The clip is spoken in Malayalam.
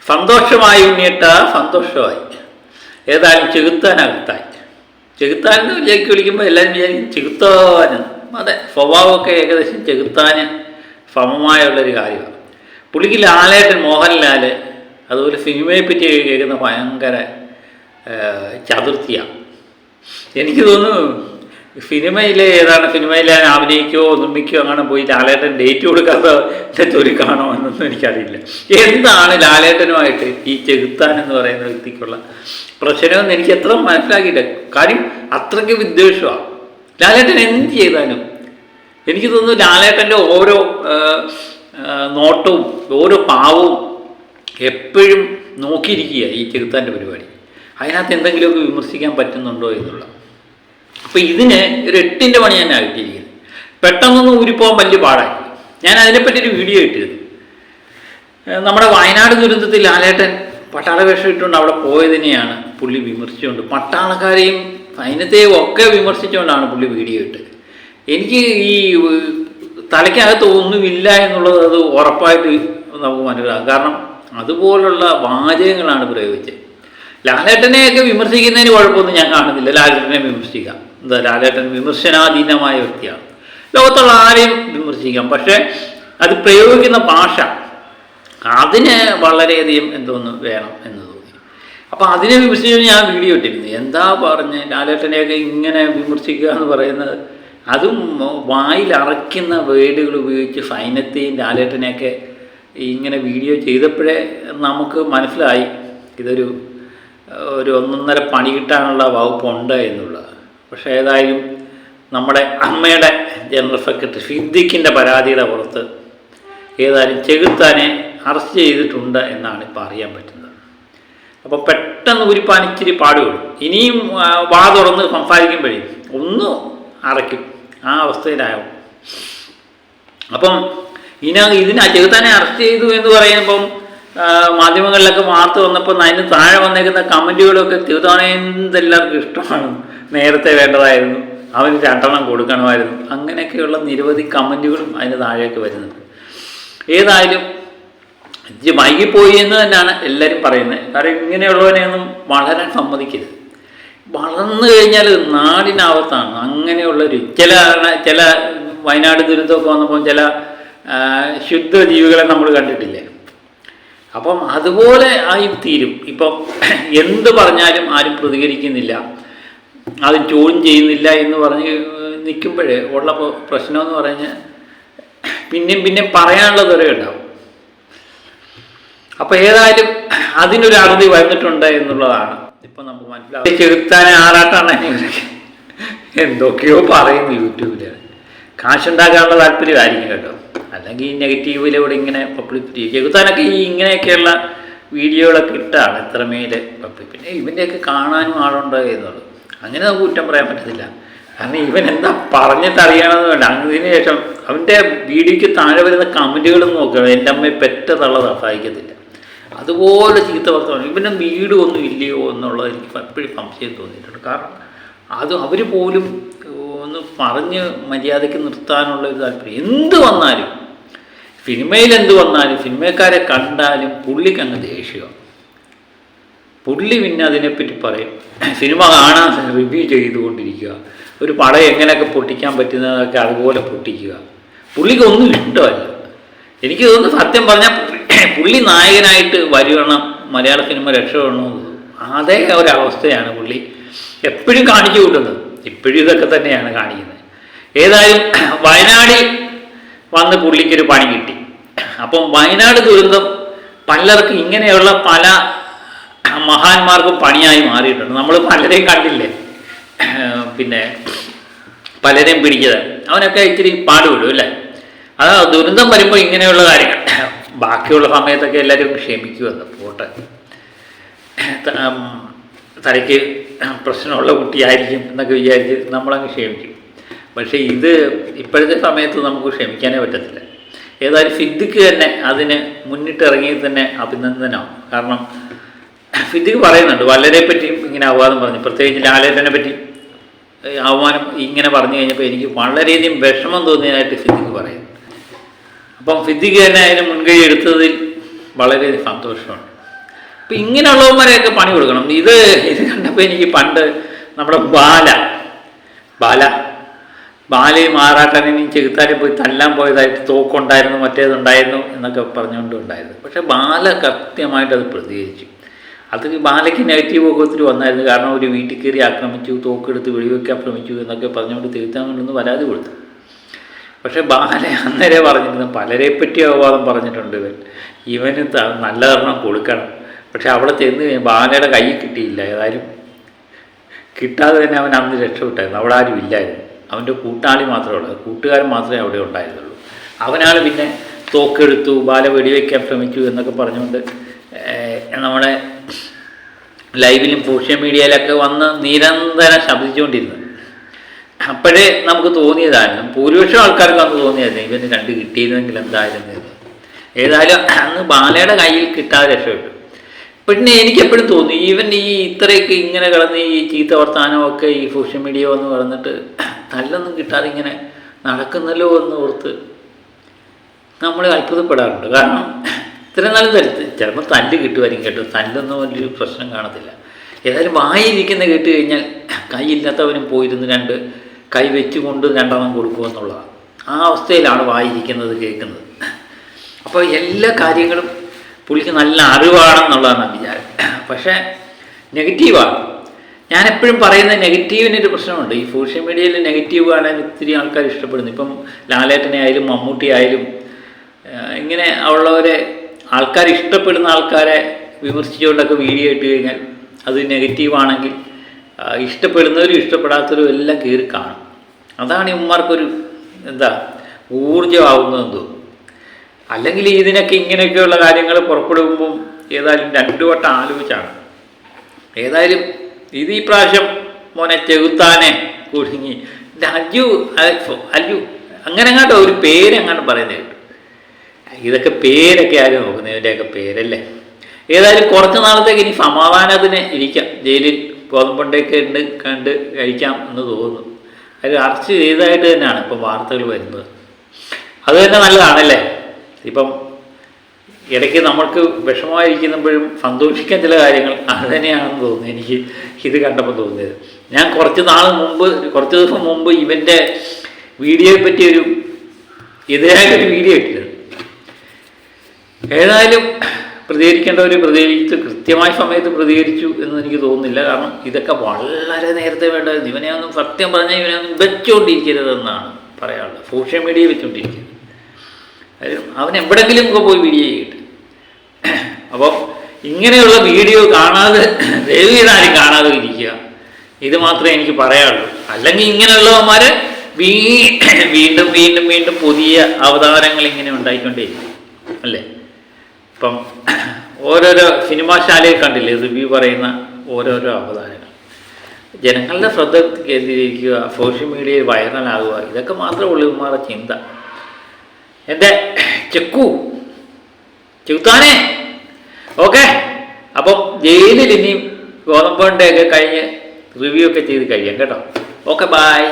സന്തോഷമായി ഉണ്ണിയിട്ട സന്തോഷമായി. ഏതായാലും ചെകുത്താനകത്തായി. ചെകുത്താനെന്ന് വിചാരിച്ച് വിളിക്കുമ്പോൾ എല്ലാവരും വിചാരിക്കും ചെകുത്താന്. അതെ, സ്വഭാവമൊക്കെ ഏകദേശം ചെകുത്താന് സമമായുള്ളൊരു കാര്യമാണ്. പുള്ളിക്ക് ലാലേട്ടൻ, മോഹൻലാൽ, അതുപോലെ സിനിമയെ പറ്റി കേൾക്കുന്ന ഭയങ്കര ചതുർത്ഥിയാണ്. എനിക്ക് തോന്നുന്നു സിനിമയിലെ അഭിനയിക്കുകയോ നിർമ്മിക്കുകയോ അങ്ങനെ പോയി ലാലേട്ടൻ ഡേറ്റ് കൊടുക്കാത്ത ചൊരുക്കാണോ എന്നൊന്നും എനിക്കറിയില്ല. എന്താണ് ലാലേട്ടനുമായിട്ട് ഈ ചെകുത്താൻ എന്ന് പറയുന്ന വ്യക്തിക്കുള്ള പ്രശ്നമെന്ന് എനിക്ക് എത്ര മനസ്സിലാക്കിയില്ല. കാര്യം അത്രയ്ക്ക് വിദ്വേഷമാണ്. ലാലേട്ടൻ എന്ത് ചെയ്താലും എനിക്ക് തോന്നുന്നു ലാലേട്ടൻ്റെ ഓരോ നോട്ടവും ഓരോ പാവവും എപ്പോഴും നോക്കിയിരിക്കുക ഈ ചെകുത്താൻ്റെ പരിപാടി. അതിനകത്ത് എന്തെങ്കിലുമൊക്കെ വിമർശിക്കാൻ പറ്റുന്നുണ്ടോ എന്നുള്ള. അപ്പോൾ ഇതിന് ഒരു 8ൻ്റെ പണി തന്നെ ആയിട്ടിരിക്കുന്നത്. പെട്ടെന്നൊന്നും ഊരിപ്പോകാൻ വലിയ പാടായി. ഞാൻ അതിനെപ്പറ്റി ഒരു വീഡിയോ ഇട്ടിരുന്നു. നമ്മുടെ വയനാട് ദുരന്തത്തിൽ ലാലേട്ടൻ പട്ടാള വേഷം ഇട്ടുകൊണ്ട് അവിടെ പോയതിനെയാണ് പുള്ളി വിമർശിച്ചുകൊണ്ട്, പട്ടാളക്കാരെയും സൈന്യത്തെയും ഒക്കെ വിമർശിച്ചുകൊണ്ടാണ് പുള്ളി വീഡിയോ ഇട്ടത്. എനിക്ക് ഈ തലയ്ക്കകത്ത് ഒന്നുമില്ല എന്നുള്ളത് അത് ഉറപ്പായിട്ട് നമുക്ക് മനസ്സിലാകും. കാരണം അതുപോലുള്ള വാചകങ്ങളാണ് പ്രയോഗിച്ചത്. ലാലേട്ടനെയൊക്കെ വിമർശിക്കുന്നതിന് കുഴപ്പമൊന്നും ഞാൻ കാണുന്നില്ല. ലാലേട്ടനെ വിമർശിക്കാം, എന്താ ലാലേട്ടൻ വിമർശനാധീനമായ വ്യക്തിയാണ്. ലോകത്തുള്ള ആരെയും വിമർശിക്കാം. പക്ഷേ അത് പ്രയോഗിക്കുന്ന ഭാഷ അതിന് വളരെയധികം എന്തോന്ന് വേണം എന്ന് തോന്നി. അപ്പോൾ അതിനെ വിമർശിച്ച് ഞാൻ വീഡിയോ ഇട്ടിരുന്നു. എന്താ പറഞ്ഞ് ലാലേട്ടനെയൊക്കെ ഇങ്ങനെ വിമർശിക്കുക എന്ന് പറയുന്നത്, അതും വായിൽ അറയ്ക്കുന്ന വേർഡുകൾ ഉപയോഗിച്ച് സൈന്യത്തെയും ലാലേട്ടനെയൊക്കെ ഇങ്ങനെ വീഡിയോ ചെയ്തപ്പോഴേ നമുക്ക് മനസ്സിലായി ഇതൊരു ഒന്നൊന്നര പണി കിട്ടാനുള്ള വകുപ്പുണ്ട് എന്നുള്ളത്. പക്ഷേ ഏതായാലും നമ്മുടെ അമ്മയുടെ ജനറൽ സെക്രട്ടറി സിദ്ദിഖിൻ്റെ പരാതിയുടെ പുറത്ത് ഏതായാലും ചെകുത്താനെ അറസ്റ്റ് ചെയ്തിട്ടുണ്ട് എന്നാണ് ഇപ്പോൾ അറിയാൻ പറ്റുന്നത്. അപ്പോൾ പെട്ടെന്ന് ഉരിപ്പാൻ ഇച്ചിരി പാടുപെടും. ഇനിയും വാ തുറന്ന് സംസാരിക്കുമ്പോഴേ ഒന്ന് അറയ്ക്കും, ആ അവസ്ഥയിലാവും. അപ്പം ഇതിനാ ചെകുത്താനെ അറസ്റ്റ് ചെയ്തു എന്ന് പറയുമ്പം മാധ്യമങ്ങളിലൊക്കെ വാർത്ത വന്നപ്പോൾ അതിന് താഴെ വന്നേക്കുന്ന കമൻറ്റുകളൊക്കെ ചെകുത്താനെ എന്തെല്ലാവർക്കും ഇഷ്ടമാണ്, നേരത്തെ വേണ്ടതായിരുന്നു, അവന് 2 കൊടുക്കണമായിരുന്നു, അങ്ങനെയൊക്കെയുള്ള നിരവധി കമൻറ്റുകളും അതിന് താഴെയൊക്കെ വരുന്നുണ്ട്. ഏതായാലും വൈകിപ്പോയി എന്ന് തന്നെയാണ് എല്ലാവരും പറയുന്നത്. കാരണം ഇങ്ങനെയുള്ളവനെയൊന്നും വളരാൻ സമ്മതിക്കരുത്. വളർന്നു കഴിഞ്ഞാൽ നാടിനാവത്താണ്. അങ്ങനെയുള്ളൊരു ചില വയനാട് ദുരന്തമൊക്കെ വന്നപ്പോൾ ചില ശുദ്ധജീവികളെ നമ്മൾ കണ്ടിട്ടില്ലേ. അപ്പം അതുപോലെ ആയി തീരും. ഇപ്പം എന്ത് പറഞ്ഞാലും ആരും പ്രതികരിക്കുന്നില്ല, അത് ചോദ്യം ചെയ്യുന്നില്ല എന്ന് പറഞ്ഞ് നിൽക്കുമ്പോഴേ ഉള്ള പ്രശ്നമെന്ന് പറഞ്ഞാൽ പിന്നെയും പറയാനുള്ള ദുരയുണ്ടാവും. അപ്പോൾ ഏതായാലും അതിനൊരു അറുതി വന്നിട്ടുണ്ട് എന്നുള്ളതാണ് ഇപ്പം നമുക്ക് മനസ്സിലാവും. ചെകുത്താനെ ആറാട്ടാണ് എന്തൊക്കെയോ പറയുന്നു യൂട്യൂബിൽ. കാശുണ്ടാക്കാനുള്ള താല്പര്യമായിരിക്കും കേട്ടോ, അല്ലെങ്കിൽ ഈ നെഗറ്റീവിലൂടെ ഇങ്ങനെ പബ്ലിസിറ്റി. ചെകുത്താനൊക്കെ ഈ ഇങ്ങനെയൊക്കെയുള്ള വീഡിയോകളൊക്കെ ഇട്ടാണ് ഇത്രമേൽ പബ്ലിക്. പിന്നെ ഇവൻ്റെയൊക്കെ കാണാനും ആളുണ്ട് എന്നുള്ളത്. അങ്ങനെ നമുക്ക് കുറ്റം പറയാൻ പറ്റത്തില്ല. കാരണം ഇവൻ എന്താ പറഞ്ഞിട്ട് അറിയണമെന്ന് വേണ്ട. അതിന് ശേഷം അവൻ്റെ വീഡിയോയ്ക്ക് താഴെ വരുന്ന കമൻറ്റുകളും നോക്കണം. എൻ്റെ അമ്മയെ പെറ്റ തള്ളതാണ്, സഹായിക്കത്തില്ല. അതുപോലെ ചീത്ത വർത്തമാണ്. ഇവൻ്റെ വീട് ഒന്നും ഇല്ലയോ എന്നുള്ളത് എനിക്ക് എപ്പോഴും സംശയം തോന്നിയിട്ടുണ്ട്. കാരണം അവർ പോലും ഒന്ന് പറഞ്ഞ് മര്യാദയ്ക്ക് നിർത്താനുള്ള ഒരു താല്പര്യം. എന്ത് വന്നാലും സിനിമയിൽ എന്ത് വന്നാലും സിനിമക്കാരെ കണ്ടാലും പുള്ളിക്ക് അങ്ങ് ദേഷ്യമാണ്. പുള്ളി പിന്നെ അതിനെപ്പറ്റി പറയും. സിനിമ കാണാൻ റിവ്യൂ ചെയ്തുകൊണ്ടിരിക്കുക, ഒരു പടം എങ്ങനെയൊക്കെ പൊട്ടിക്കാൻ പറ്റുന്നതൊക്കെ അതുപോലെ പൊട്ടിക്കുക. പുള്ളിക്ക് ഒന്നും ഇഷ്ടമല്ല. എനിക്ക് തോന്നുന്നു സത്യം പറഞ്ഞാൽ പുള്ളി നായകനായിട്ട് വരുവണം, മലയാള സിനിമ രക്ഷപ്പെടണമെന്ന് അതേ ഒരവസ്ഥയാണ് പുള്ളി എപ്പോഴും കാണിച്ചു കൂട്ടുന്നത്. ഇപ്പോഴും ഇതൊക്കെ തന്നെയാണ് കാണിക്കുന്നത്. ഏതായാലും വയനാടിൽ വന്ന് പുള്ളിക്കൊരു പണി കിട്ടി. അപ്പം വയനാട് ദുരന്തം പലർക്കും ഇങ്ങനെയുള്ള പല മഹാന്മാർക്കും പണിയായി മാറിയിട്ടുണ്ട്. നമ്മൾ പലരെയും കണ്ടില്ലേ, പിന്നെ പലരെയും പിടിച്ചത്. അവനൊക്കെ ഇച്ചിരി പാടുപെടും അല്ലേ. അതാ ദുരന്തം വരുമ്പോൾ ഇങ്ങനെയുള്ള കാര്യങ്ങൾ. ബാക്കിയുള്ള സമയത്തൊക്കെ എല്ലാവരും ക്ഷമിക്കുമെന്ന് പോട്ടെ, തലയ്ക്ക് പ്രശ്നമുള്ള കുട്ടിയായിരിക്കും എന്നൊക്കെ വിചാരിച്ച് നമ്മളങ്ങ് ക്ഷമിക്കും. പക്ഷേ ഇത് ഇപ്പോഴത്തെ സമയത്ത് നമുക്ക് ക്ഷമിക്കാനേ പറ്റത്തില്ല. ഏതായാലും സിദ്ദിഖ് തന്നെ അതിന് മുന്നിട്ടിറങ്ങി തന്നെ അഭിനന്ദനമാണ്. കാരണം സിദ്ദിഖ് പറയുന്നുണ്ട് വളരെ പറ്റിയും ഇങ്ങനെ അപവാദം പറഞ്ഞു, പ്രത്യേകിച്ച് ലാലേട്ടനെ പറ്റി അവമാനം ഇങ്ങനെ പറഞ്ഞു കഴിഞ്ഞപ്പോൾ എനിക്ക് വളരെയധികം വിഷമം തോന്നിയതായിട്ട് സിദ്ദിഖ് പറയുന്നു. അപ്പം സിദ്ദിഖ് തന്നെ അതിന് മുൻകൈ എടുത്തതിൽ വളരെയധികം സന്തോഷമുണ്ട്. അപ്പം ഇങ്ങനെയുള്ളവന്മാരെയൊക്കെ പണി കൊടുക്കണം. ഇത് കണ്ടപ്പോൾ എനിക്ക് പണ്ട് നമ്മുടെ ബാലയും ആറാട്ടനെയും ചെകുത്താനും പോയി തല്ലാൻ പോയതായിട്ട് തോക്കുണ്ടായിരുന്നു, മറ്റേതുണ്ടായിരുന്നു എന്നൊക്കെ പറഞ്ഞുകൊണ്ടുണ്ടായിരുന്നു. പക്ഷെ ബാല കൃത്യമായിട്ട് അത് പ്രതികരിച്ചു. അത് ബാലയ്ക്ക് നെഗറ്റീവ് ഒക്കെ ഒത്തിരി വന്നായിരുന്നു. കാരണം ഒരു വീട്ടിൽ കയറി ആക്രമിച്ചു, തോക്കെടുത്ത് വെടിവെക്കാൻ ശ്രമിച്ചു എന്നൊക്കെ പറഞ്ഞുകൊണ്ട് തിരുത്താൻ പരാതി കൊടുത്തു. പക്ഷെ ബാല അന്നേരെ പറഞ്ഞിരുന്നു, പലരെ പറ്റി അപവാദം പറഞ്ഞിട്ടുണ്ട് ഇവന് നല്ലതെണ്ണം കൊടുക്കണം. പക്ഷെ അവിടെ ചെന്ന് ബാലയുടെ കൈ കിട്ടിയില്ല. ഏതായാലും കിട്ടാതെ തന്നെ അവൻ അന്ന് രക്ഷപ്പെട്ടായിരുന്നു. അവിടെ ആരും ഇല്ലായിരുന്നു. അവൻ്റെ കൂട്ടാളി മാത്രമേ ഉള്ളൂ, കൂട്ടുകാരൻ മാത്രമേ അവിടെ ഉണ്ടായിരുന്നുള്ളൂ. അവനാണ് പിന്നെ തോക്കെടുത്തു, ബാല വെടിവെക്കാൻ ശ്രമിച്ചു എന്നൊക്കെ പറഞ്ഞുകൊണ്ട് നമ്മുടെ ലൈവിലും സോഷ്യൽ മീഡിയയിലൊക്കെ വന്ന് നിരന്തരം ശബ്ദിച്ചുകൊണ്ടിരുന്നത്. അപ്പോഴേ നമുക്ക് തോന്നിയതായിരുന്നു, ഭൂരിപക്ഷം ആൾക്കാർക്ക് അന്ന് തോന്നിയായിരുന്നു ഇവന് രണ്ട് കിട്ടിയിരുന്നെങ്കിൽ എന്തായിരുന്നു. ഏതായാലും അന്ന് ബാലയുടെ കയ്യിൽ കിട്ടാതെ രക്ഷപ്പെട്ടു. പിന്നെ എനിക്കെപ്പോഴും തോന്നി ഇവൻ ഇത്രയൊക്കെ ഇങ്ങനെ കിടന്ന് ഈ ചീത്ത വർത്താനമൊക്കെ ഈ സോഷ്യൽ മീഡിയ വന്ന് കിടന്നിട്ട് നല്ലൊന്നും കിട്ടാതെ ഇങ്ങനെ നടക്കുന്നല്ലോ എന്ന് ഓർത്ത് നമ്മൾ അത്ഭുതപ്പെടാറുണ്ട്. കാരണം ഇത്ര നല്ല തരത്തിൽ ചിലപ്പോൾ തല്ല് കിട്ടുമായിരിക്കും കേട്ടോ, തല്ലൊന്നും വലിയൊരു പ്രശ്നം കാണത്തില്ല. ഏതായാലും വായിരിക്കുന്ന കേട്ട് കഴിഞ്ഞാൽ കൈയില്ലാത്തവനും പോയിരുന്ന് രണ്ട് കൈ വെച്ചുകൊണ്ട് രണ്ടെണ്ണം കൊടുക്കുമെന്നുള്ളതാണ്. ആ അവസ്ഥയിലാണ് വായിരിക്കുന്നത് കേൾക്കുന്നത്. അപ്പോൾ എല്ലാ കാര്യങ്ങളും പുള്ളിക്ക് നല്ല അറിവാണെന്നുള്ളതാണ് വിചാരം. പക്ഷേ നെഗറ്റീവാണ്. ഞാനെപ്പോഴും പറയുന്ന നെഗറ്റീവിനൊരു പ്രശ്നമുണ്ട്. ഈ സോഷ്യൽ മീഡിയയിൽ നെഗറ്റീവ് കാണാൻ ഒത്തിരി ആൾക്കാർ ഇഷ്ടപ്പെടുന്നു. ഇപ്പം ലാലേട്ടനെ ആയാലും മമ്മൂട്ടി ആയാലും ഇങ്ങനെ ഉള്ളവരെ ആൾക്കാർ ഇഷ്ടപ്പെടുന്ന ആൾക്കാരെ വിമർശിച്ചുകൊണ്ടൊക്കെ വീഡിയോ ഇട്ട് കഴിഞ്ഞാൽ അത് നെഗറ്റീവാണെങ്കിൽ ഇഷ്ടപ്പെടുന്നവരും ഇഷ്ടപ്പെടാത്തവരും എല്ലാം കയറി കാണും. അതാണ് ഇവന്മാർക്കൊരു ഊർജ്ജമാവുന്നതെന്ന് തോന്നുന്നു. അല്ലെങ്കിൽ ഇതിനൊക്കെ ഇങ്ങനെയൊക്കെയുള്ള കാര്യങ്ങൾ പുറപ്പെടുമ്പം ഏതായാലും രണ്ടു വട്ടം ആലോചിച്ചാണ്. ഏതായാലും ഇത് ഈ പ്രാവശ്യം മോനെ ചെകുത്താനെ കുടുങ്ങി അല്ലു അങ്ങനെ അങ്ങോട്ടോ ഒരു പേരെങ്ങാണ്ട് പറയുന്നത് കേട്ടു. ഇതൊക്കെ പേരൊക്കെ ആരും നോക്കുന്നത്, ഇവൻ്റെയൊക്കെ പേരല്ലേ. ഏതായാലും കുറച്ച് നാളത്തേക്ക് ഇനി സമാധാനത്തിന് ഇരിക്കാം. ജയിലിൽ ഗോതമ്പണ്ടൊക്കെ ഉണ്ട് കണ്ട് കഴിക്കാം എന്ന് തോന്നുന്നു. അത് അറസ്റ്റ് ചെയ്തതായിട്ട് തന്നെയാണ് ഇപ്പം വാർത്തകൾ വരുന്നത്. അത് തന്നെ നല്ലതാണല്ലേ. ഇപ്പം ഇടയ്ക്ക് നമ്മൾക്ക് വിഷമമായിരിക്കുമ്പോഴും സന്തോഷിക്കാൻ ചില കാര്യങ്ങൾ അത് തന്നെയാണെന്ന് തോന്നുന്നു. എനിക്ക് ഇത് കണ്ടപ്പോൾ തോന്നിയത്. ഞാൻ കുറച്ച് ദിവസം മുമ്പ് ഇവൻ്റെ വീഡിയോയെ പറ്റി എതിരായിട്ടൊരു വീഡിയോ ഇട്ടിരുന്നു. ഏതായാലും പ്രതികരിക്കേണ്ടവർ പ്രതികരിച്ച് കൃത്യമായ സമയത്ത് പ്രതികരിച്ചു എന്ന് എനിക്ക് തോന്നുന്നില്ല. കാരണം ഇതൊക്കെ വളരെ നേരത്തെ വേണ്ടായിരുന്നു. ഇവനെയൊന്നും സത്യം പറഞ്ഞാൽ ഇവനെയൊന്നും വെച്ചുകൊണ്ടിരിക്കരുതെന്നാണ് പറയാനുള്ളത്. സോഷ്യൽ മീഡിയ വെച്ചുകൊണ്ടിരിക്കുന്നത്. അവൻ എവിടെയെങ്കിലും ഒക്കെ പോയി വീഡിയോ ചെയ്യട്ടെ. അപ്പോൾ ഇങ്ങനെയുള്ള വീഡിയോ കാണാതെ ദയവീതാരും കാണാതെ ഇരിക്കുക. ഇത് മാത്രമേ എനിക്ക് പറയാനുള്ളൂ. അല്ലെങ്കിൽ ഇങ്ങനെയുള്ളവന്മാർ വീണ്ടും വീണ്ടും വീണ്ടും പുതിയ അവതാരങ്ങൾ ഇങ്ങനെ ഉണ്ടായിക്കൊണ്ടേയിരിക്കും അല്ലേ. ഇപ്പം ഓരോരോ സിനിമാശാലയിൽ കണ്ടില്ലേ റിവ്യൂ പറയുന്ന ഓരോരോ അവതാരങ്ങൾ. ജനങ്ങളുടെ ശ്രദ്ധ കേന്ദ്രീകരിക്കുക, സോഷ്യൽ മീഡിയയിൽ വൈറലാകുക, ഇതൊക്കെ മാത്രമേ ഉള്ളൂ ഇവന്മാരുടെ ചിന്ത. എൻ്റെ ചെകുത്താനെ ഓക്കെ. അപ്പം ജയിലിൽ ഇനിയും ഗോതമ്പണ്ടൊക്കെ കഴിഞ്ഞ് റിവ്യൂ ഒക്കെ ചെയ്ത് കഴിയാം കേട്ടോ. Okay, bye.